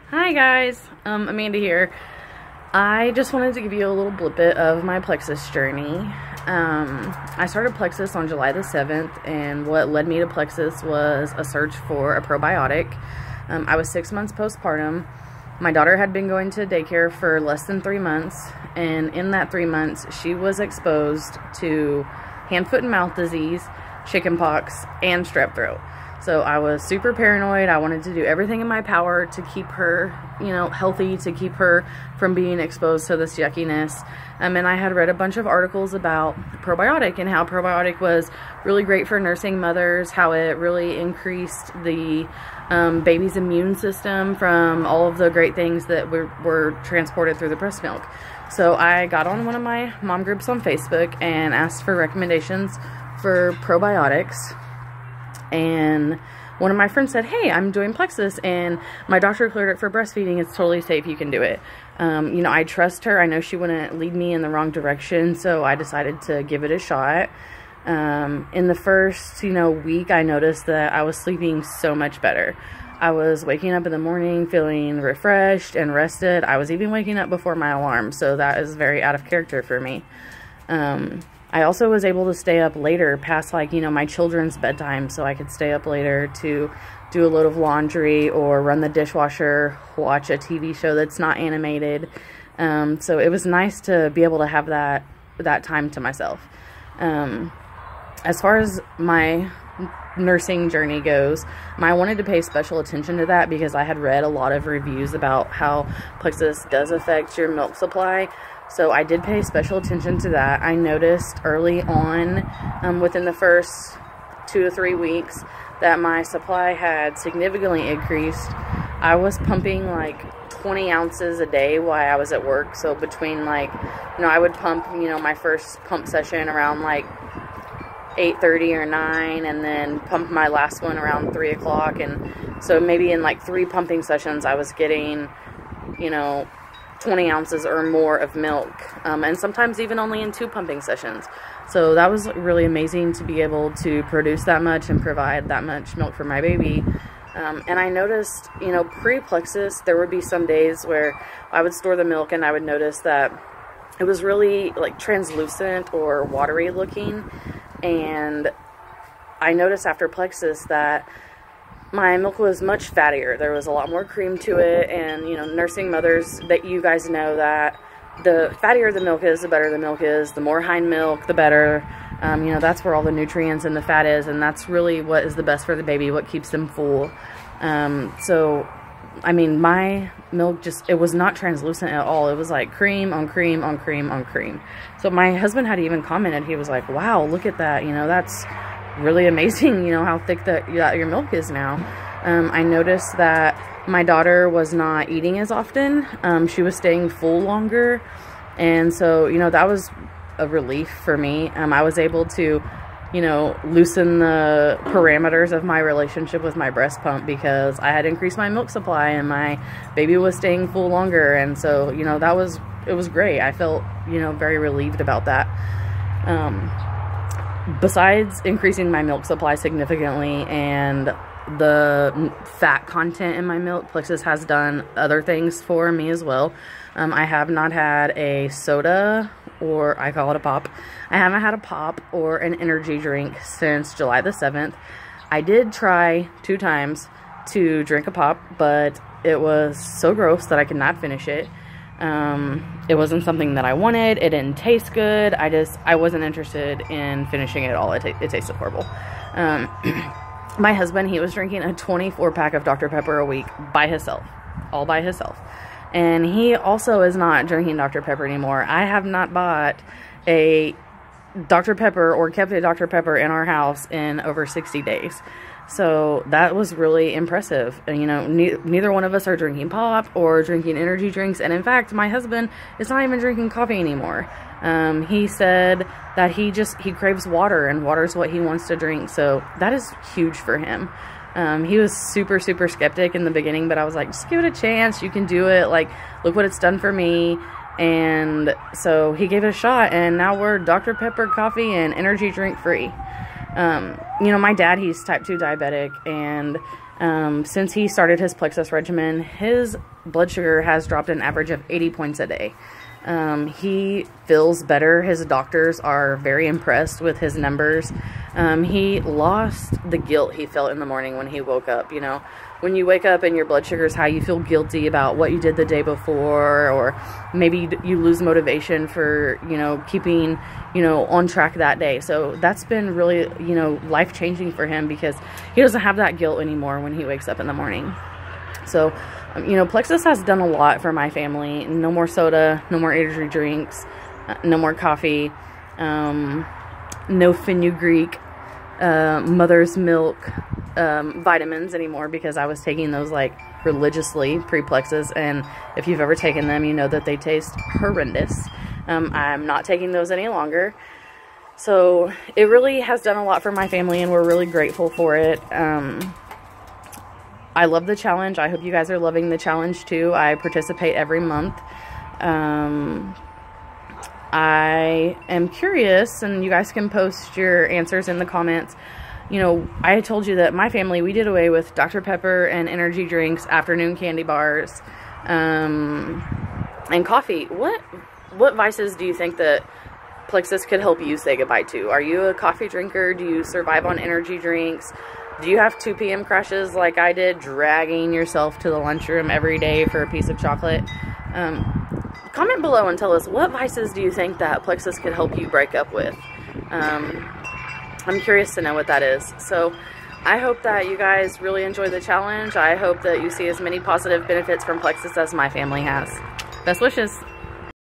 Hi guys, Amanda here. I just wanted to give you a little bit of my Plexus journey. I started Plexus on July the 7th, and what led me to Plexus was a search for a probiotic. I was 6 months postpartum. My daughter had been going to daycare for less than 3 months, and in that 3 months, she was exposed to hand, foot, and mouth disease, chickenpox, and strep throat. So I was super paranoid. I wanted to do everything in my power to keep her, healthy, to keep her from being exposed to this yuckiness. And I had read a bunch of articles about probiotic and how probiotic was really great for nursing mothers, how it really increased the baby's immune system from all of the great things that were transported through the breast milk. So I got on one of my mom groups on Facebook and asked for recommendations for probiotics. And one of my friends said, hey, I'm doing Plexus and my doctor cleared it for breastfeeding. It's totally safe. You can do it. I trust her. I know she wouldn't lead me in the wrong direction. So I decided to give it a shot. In the first, week, I noticed that I was sleeping so much better. I was waking up in the morning feeling refreshed and rested. I was even waking up before my alarm. So that is very out of character for me. I also was able to stay up later past my children's bedtime, so I could stay up later to do a load of laundry or run the dishwasher, watch a TV show that's not animated. So it was nice to be able to have that time to myself. As far as my nursing journey goes, I wanted to pay special attention to that because I had read a lot of reviews about how Plexus does affect your milk supply. So I did pay special attention to that. I noticed early on, within the first 2 to 3 weeks, that my supply had significantly increased. I was pumping like 20 ounces a day while I was at work. So between I would pump, my first pump session around 8:30 or 9, and then pump my last one around 3 o'clock. And so maybe in 3 pumping sessions, I was getting, 20 ounces or more of milk, and sometimes even only in 2 pumping sessions. So that was really amazing to be able to produce that much and provide that much milk for my baby. And I noticed, pre-Plexus, there would be some days where I would store the milk and I would notice that it was really translucent or watery looking. And I noticed after Plexus that my milk was much fattier. There was a lot more cream to it, and nursing mothers, that you guys know that the fattier the milk is, the better the milk is. The more hind milk, the better. That's where all the nutrients and the fat is, and that's really what is the best for the baby, what keeps them full. My milk it was not translucent at all. It was like cream on cream on cream on cream. So my husband had even commented, he was like, wow, look at that, that's really amazing, how thick that your milk is now. I noticed that my daughter was not eating as often. She was staying full longer, and so that was a relief for me. I was able to loosen the parameters of my relationship with my breast pump because I had increased my milk supply and my baby was staying full longer. And so it was great. I felt very relieved about that. Besides increasing my milk supply significantly and the fat content in my milk, Plexus has done other things for me as well. I have not had a soda, or I call it a pop. I haven't had a pop or an energy drink since July the 7th. I did try 2 times to drink a pop, but it was so gross that I could not finish it. It wasn't something that I wanted. It didn't taste good. I wasn't interested in finishing it at all. It tasted horrible. My husband, he was drinking a 24-pack of Dr. Pepper a week by himself, all by himself. And he also is not drinking Dr. Pepper anymore. I have not bought a Dr. Pepper or kept a Dr. Pepper in our house in over 60 days. So that was really impressive. And, neither one of us are drinking pop or drinking energy drinks. And in fact, my husband is not even drinking coffee anymore. He said that he craves water, and water is what he wants to drink. So that is huge for him. He was super, super skeptic in the beginning, but I was like, just give it a chance. You can do it. Look what it's done for me. And so he gave it a shot, and now we're Dr. Pepper coffee and energy drink free. My dad, he's type 2 diabetic, and Since he started his Plexus regimen, his blood sugar has dropped an average of 80 points a day. He feels better. His doctors are very impressed with his numbers. He lost the guilt he felt in the morning when he woke up. You know, when you wake up and your blood sugar is high, you feel guilty about what you did the day before, or maybe you lose motivation for, you know, keeping, you know, on track that day. So that's been really, you know, life-changing for him, because he doesn't have that guilt anymore when he wakes up in the morning. So, you know, Plexus has done a lot for my family. No more soda, no more energy drinks, no more coffee, no fenugreek, mother's milk, vitamins anymore, because I was taking those like religiously pre-Plexus, and if you've ever taken them, you know that they taste horrendous. I'm not taking those any longer. So it really has done a lot for my family, and we're really grateful for it. I love the challenge. I hope you guys are loving the challenge too. I participate every month. I am curious, and you guys can post your answers in the comments. You know, I told you that my family, we did away with Dr. Pepper and energy drinks, afternoon candy bars, and coffee. What vices do you think that Plexus could help you say goodbye to? Are you a coffee drinker? Do you survive on energy drinks? Do you have 2 p.m. crashes like I did, dragging yourself to the lunchroom every day for a piece of chocolate? Comment below and tell us, what vices do you think that Plexus could help you break up with? I'm curious to know what that is. So I hope that you guys really enjoy the challenge. I hope that you see as many positive benefits from Plexus as my family has. Best wishes.